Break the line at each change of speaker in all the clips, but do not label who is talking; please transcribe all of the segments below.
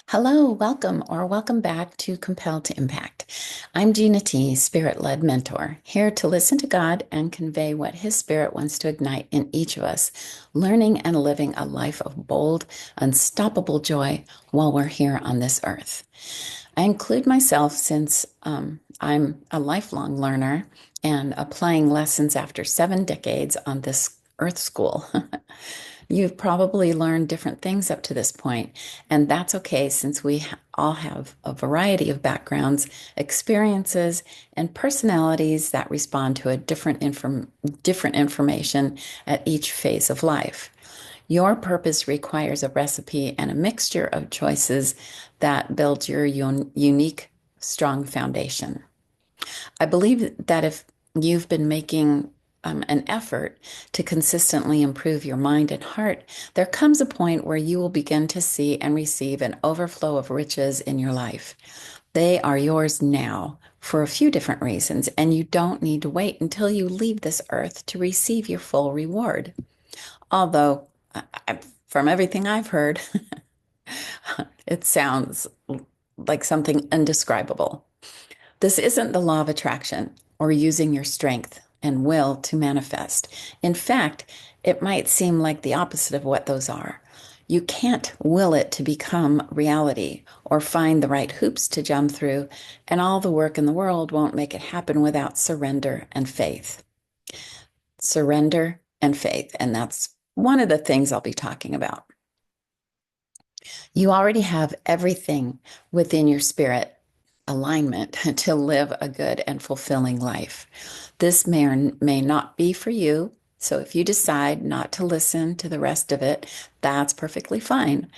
Hello, welcome back to Compelled to Impact. I'm Gina T, Spirit-led mentor, here to listen to God and convey what His Spirit wants to ignite in each of us, learning and living a life of bold, unstoppable joy while we're here on this earth. I include myself since I'm a lifelong learner and applying lessons after 7 decades on this earth school. You've probably learned different things up to this point, and that's okay since we all have a variety of backgrounds, experiences, and personalities that respond to a different information at each phase of life. Your purpose requires a recipe and a mixture of choices that build your unique, strong foundation. I believe that if you've been making an effort to consistently improve your mind and heart, there comes a point where you will begin to see and receive an overflow of riches in your life. They are yours now for a few different reasons, and you don't need to wait until you leave this earth to receive your full reward. Although, from everything I've heard, it sounds like something indescribable. This isn't the law of attraction or using your strength and will to manifest. In fact, it might seem like the opposite of what those are. You can't will it to become reality or find the right hoops to jump through, and all the work in the world won't make it happen without surrender and faith. Surrender and faith, and that's one of the things I'll be talking about. You already have everything within your spirit alignment to live a good and fulfilling life. This may or may not be for you. So if you decide not to listen to the rest of it, that's perfectly fine.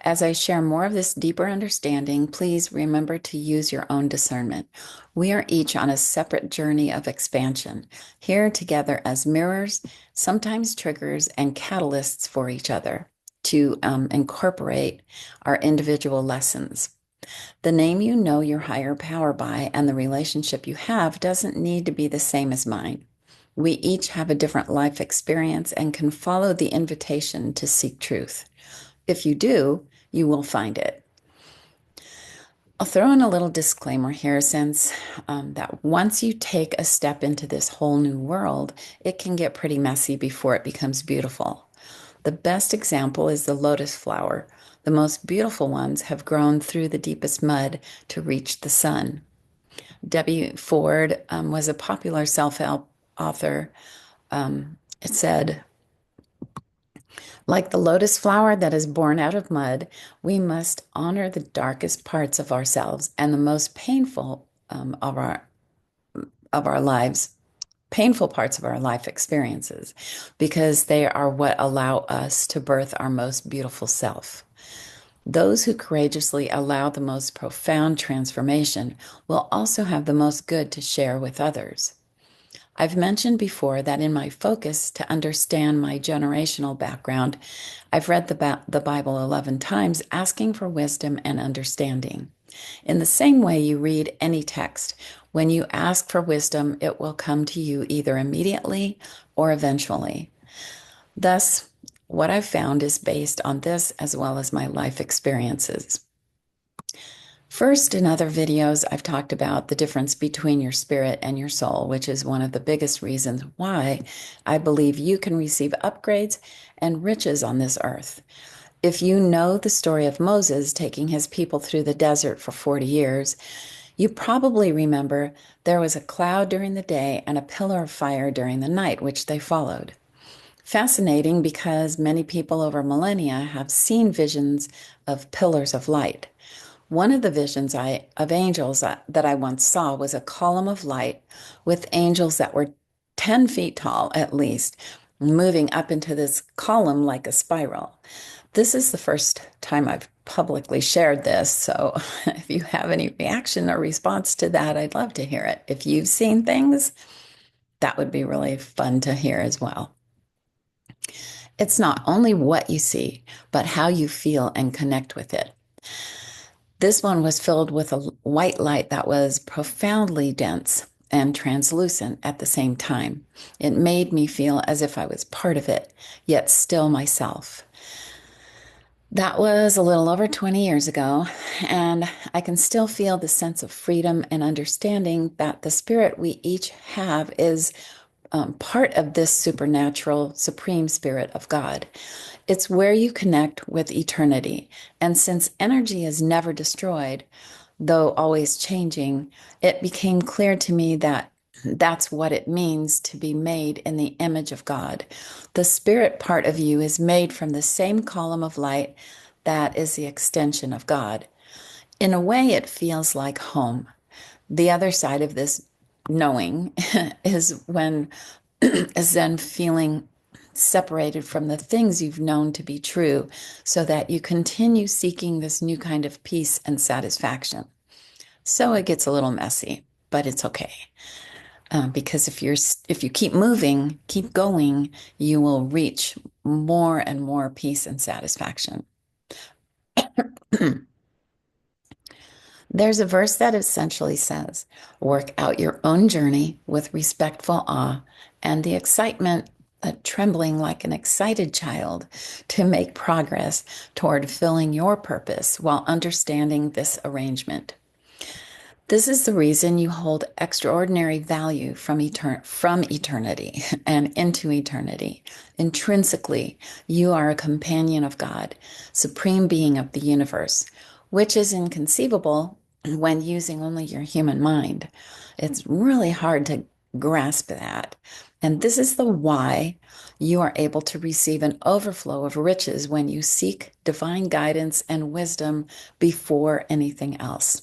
As I share more of this deeper understanding, please remember to use your own discernment. We are each on a separate journey of expansion, here together as mirrors, sometimes triggers, and catalysts for each other to incorporate our individual lessons. The name you know your higher power by and the relationship you have doesn't need to be the same as mine. We each have a different life experience and can follow the invitation to seek truth. If you do, you will find it. I'll throw in a little disclaimer here since that once you take a step into this whole new world, it can get pretty messy before it becomes beautiful. The best example is the lotus flower. The most beautiful ones have grown through the deepest mud to reach the sun. Debbie Ford was a popular self-help author. It said, like the lotus flower that is born out of mud, we must honor the darkest parts of ourselves and the most painful of our lives, painful parts of our life experiences, because they are what allow us to birth our most beautiful self. Those who courageously allow the most profound transformation will also have the most good to share with others. I've mentioned before that in my focus to understand my generational background, I've read the Bible 11 times asking for wisdom and understanding. In the same way you read any text, when you ask for wisdom, it will come to you either immediately or eventually. Thus, what I've found is based on this as well as my life experiences. First, in other videos, I've talked about the difference between your spirit and your soul, which is one of the biggest reasons why I believe you can receive upgrades and riches on this earth. If you know the story of Moses taking his people through the desert for 40 years, you probably remember there was a cloud during the day and a pillar of fire during the night, which they followed. Fascinating because many people over millennia have seen visions of pillars of light. One of the visions of angels that I once saw was a column of light with angels that were 10 feet tall at least, moving up into this column like a spiral. This is the first time I've publicly shared this, so if you have any reaction or response to that, I'd love to hear it. If you've seen things, that would be really fun to hear as well. It's not only what you see, but how you feel and connect with it. This one was filled with a white light that was profoundly dense and translucent at the same time. It made me feel as if I was part of it, yet still myself. That was a little over 20 years ago, and I can still feel the sense of freedom and understanding that the spirit we each have is part of this supernatural, supreme spirit of God. It's where you connect with eternity. And since energy is never destroyed, though always changing, it became clear to me that that's what it means to be made in the image of God. The spirit part of you is made from the same column of light that is the extension of God. In a way, it feels like home. The other side of this knowing is when is then feeling separated from the things you've known to be true so that you continue seeking this new kind of peace and satisfaction. So it gets a little messy, but it's okay. Because if you keep moving, keep going, you will reach more and more peace and satisfaction. There's a verse that essentially says, work out your own journey with respectful awe and the excitement, trembling like an excited child to make progress toward filling your purpose while understanding this arrangement. This is the reason you hold extraordinary value from eternity and into eternity. Intrinsically, you are a companion of God, supreme being of the universe, which is inconceivable when using only your human mind. It's really hard to grasp that. And this is the why you are able to receive an overflow of riches when you seek divine guidance and wisdom before anything else.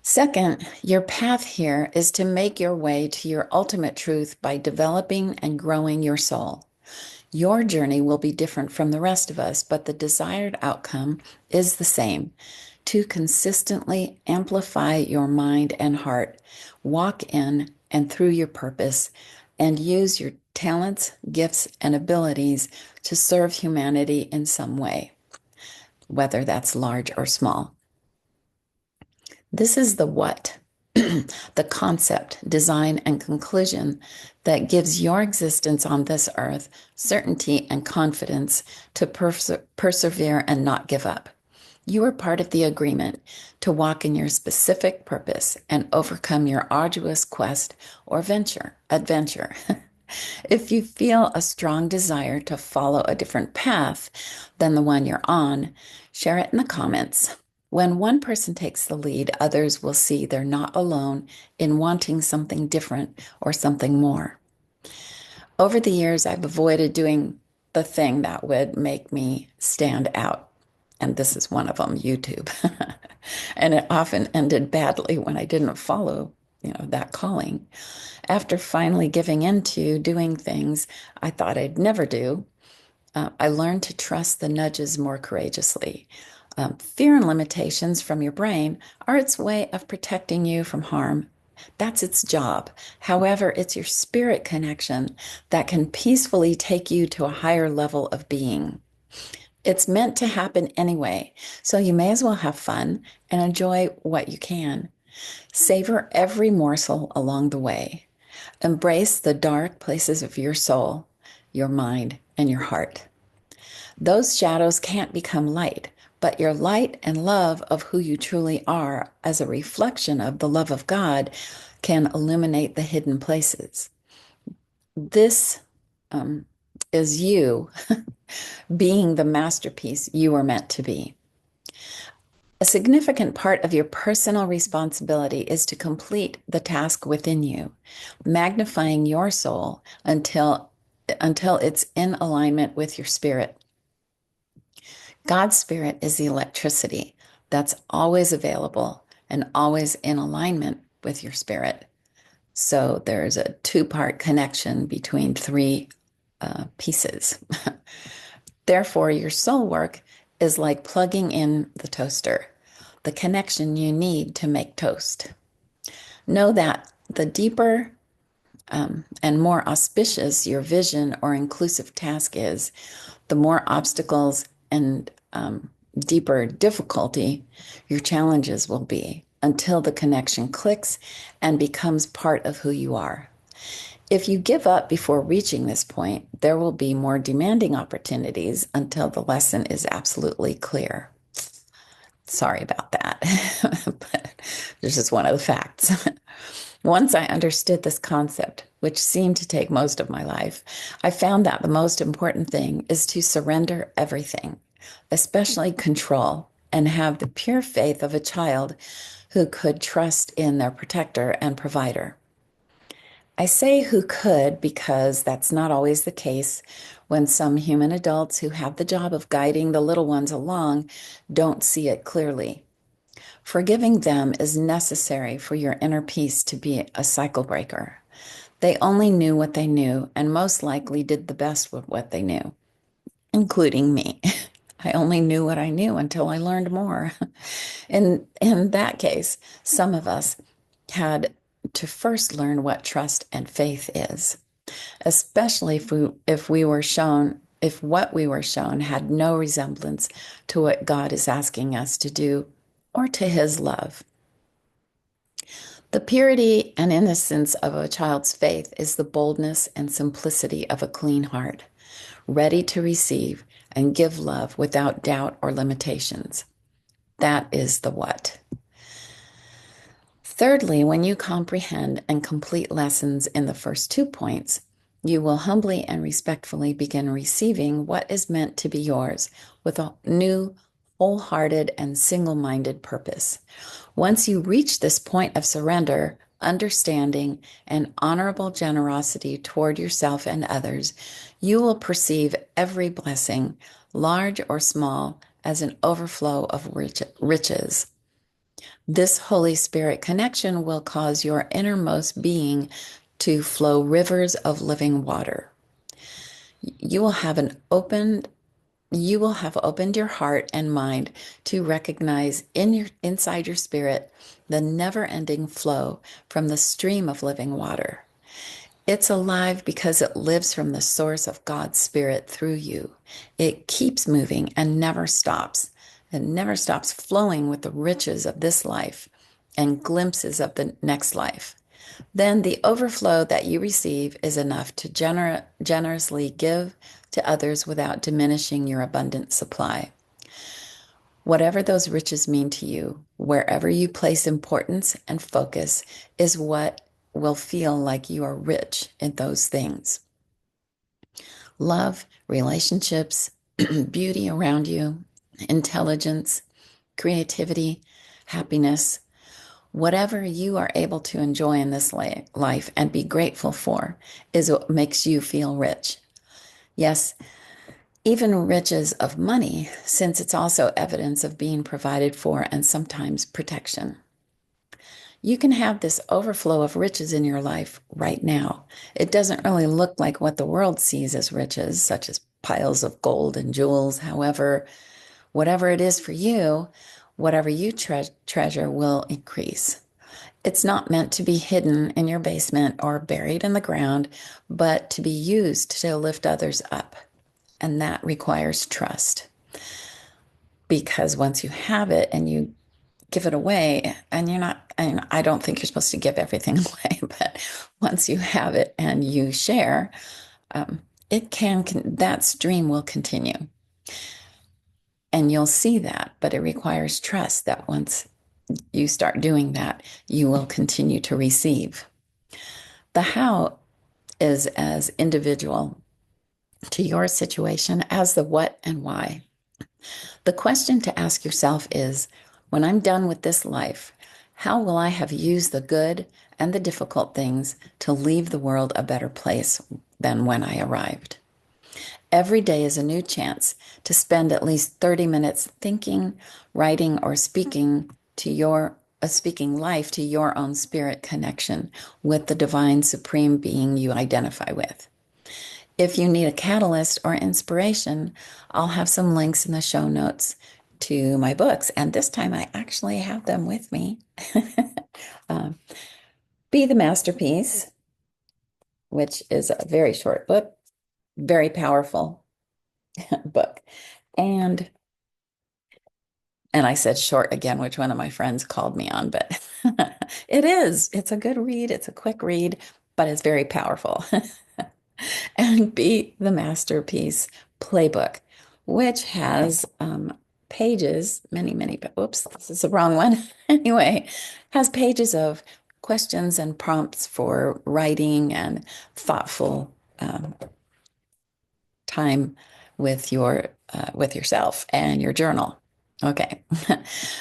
Second, your path here is to make your way to your ultimate truth by developing and growing your soul. Your journey will be different from the rest of us, but the desired outcome is the same: to consistently amplify your mind and heart, walk in and through your purpose, and use your talents, gifts, and abilities to serve humanity in some way, whether that's large or small. This is the what, the concept, design, and conclusion that gives your existence on this earth certainty and confidence to persevere and not give up. You are part of the agreement to walk in your specific purpose and overcome your arduous quest or adventure. If you feel a strong desire to follow a different path than the one you're on, share it in the comments. When one person takes the lead, others will see they're not alone in wanting something different or something more. Over the years, I've avoided doing the thing that would make me stand out. And this is one of them, YouTube. And it often ended badly when I didn't follow, that calling. After finally giving into doing things I thought I'd never do, I learned to trust the nudges more courageously. Fear and limitations from your brain are its way of protecting you from harm. That's its job. However, it's your spirit connection that can peacefully take you to a higher level of being. It's meant to happen anyway, so you may as well have fun and enjoy what you can. Savor every morsel along the way. Embrace the dark places of your soul, your mind, and your heart. Those shadows can't become light, but your light and love of who you truly are as a reflection of the love of God can illuminate the hidden places. This is you being the masterpiece you were meant to be. A significant part of your personal responsibility is to complete the task within you, magnifying your soul until it's in alignment with your spirit. God's spirit is the electricity that's always available and always in alignment with your spirit. So there's a two-part connection between three pieces. Therefore, your soul work is like plugging in the toaster, the connection you need to make toast. Know that the deeper and more auspicious your vision or inclusive task is, the more obstacles and deeper difficulty your challenges will be until the connection clicks and becomes part of who you are. If you give up before reaching this point, there will be more demanding opportunities until the lesson is absolutely clear. Sorry about that, but this is one of the facts. Once I understood this concept, which seemed to take most of my life, I found that the most important thing is to surrender everything, especially control, and have the pure faith of a child who could trust in their protector and provider. I say who could because that's not always the case when some human adults who have the job of guiding the little ones along don't see it clearly. Forgiving them is necessary for your inner peace to be a cycle breaker. They only knew what they knew and most likely did the best with what they knew, including me. I only knew what I knew until I learned more. In that case, some of us had to first learn what trust and faith is, especially if we were shown if what we were shown had no resemblance to what God is asking us to do or to his love. The purity and innocence of a child's faith is the boldness and simplicity of a clean heart, ready to receive and give love without doubt or limitations. That is the what. Thirdly, when you comprehend and complete lessons in the first 2 points, you will humbly and respectfully begin receiving what is meant to be yours with a new, wholehearted, and single minded purpose. Once you reach this point of surrender, understanding, and honorable generosity toward yourself and others, you will perceive every blessing, large or small, as an overflow of riches. This Holy Spirit connection will cause your innermost being to flow rivers of living water. You will have an opened you will have opened your heart and mind to recognize inside your spirit the never-ending flow from the stream of living water. It's alive because it lives from the source of God's Spirit through you. It keeps moving and never stops. It never stops flowing with the riches of this life and glimpses of the next life. Then the overflow that you receive is enough to generously give to others without diminishing your abundant supply. Whatever those riches mean to you, wherever you place importance and focus is what will feel like you are rich in those things. Love, relationships, beauty around you, intelligence, creativity, happiness, whatever you are able to enjoy in this life and be grateful for is what makes you feel rich. Yes, even riches of money, since it's also evidence of being provided for and sometimes protection. You can have this overflow of riches in your life right now. It doesn't really look like what the world sees as riches, such as piles of gold and jewels. However, whatever it is for you, whatever you treasure will increase. It's not meant to be hidden in your basement or buried in the ground, but to be used to lift others up. And that requires trust. Because once you have it and you give it away, and you're not, and I don't think you're supposed to give everything away, but once you have it and you share, um, that stream will continue. And you'll see that, but it requires trust that once you start doing that, you will continue to receive. The how is as individual to your situation as the what and why. The question to ask yourself is, when I'm done with this life, how will I have used the good and the difficult things to leave the world a better place than when I arrived? Every day is a new chance to spend at least 30 minutes thinking, writing, or speaking life to your own spirit connection with the divine supreme being you identify with. If you need a catalyst or inspiration, I'll have some links in the show notes to my books. And this time I actually have them with me. um, Be the Masterpiece, which is a very short book, very powerful book. And I said short again, which one of my friends called me on, but it is. It's a good read. It's a quick read, but it's very powerful. And B, the Masterpiece Playbook, which has pages, oops, this is the wrong one. Anyway, has pages of questions and prompts for writing and thoughtful time with yourself and your journal. Okay.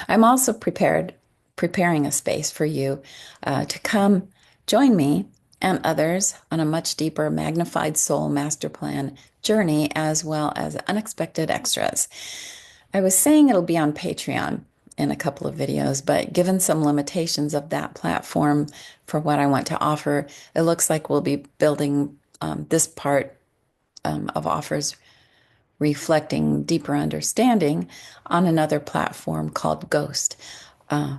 I'm also preparing a space for you to come join me and others on a much deeper magnified soul master plan journey, as well as unexpected extras. I was saying it'll be on Patreon in a couple of videos, but given some limitations of that platform for what I want to offer, it looks like we'll be building this part of offers reflecting deeper understanding on another platform called Ghost, uh,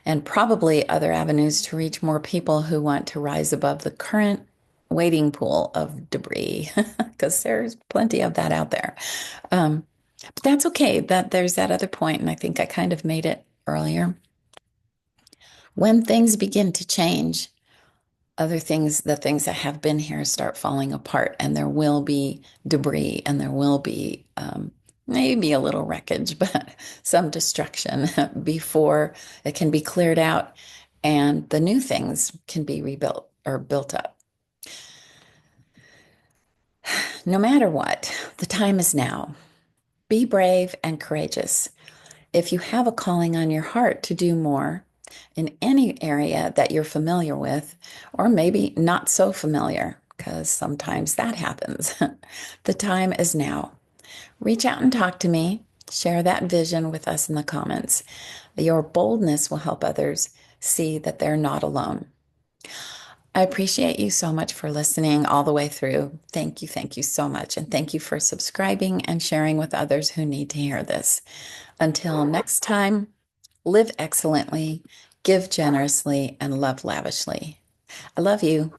and probably other avenues to reach more people who want to rise above the current waiting pool of debris, because there's plenty of that out there. But that's okay. That there's that other point, and I think I kind of made it earlier. When things begin to change, other things, the things that have been here start falling apart, and there will be debris and there will be maybe a little wreckage, but some destruction before it can be cleared out and the new things can be rebuilt or built up. No matter what, the time is now. Be brave and courageous. If you have a calling on your heart to do more in any area that you're familiar with, or maybe not so familiar, because sometimes that happens, the time is now. Reach out and talk to me. Share that vision with us in the comments. Your boldness will help others see that they're not alone. I appreciate you so much for listening all the way through. Thank you so much. And thank you for subscribing and sharing with others who need to hear this. Until next time, live excellently, give generously, and love lavishly. I love you.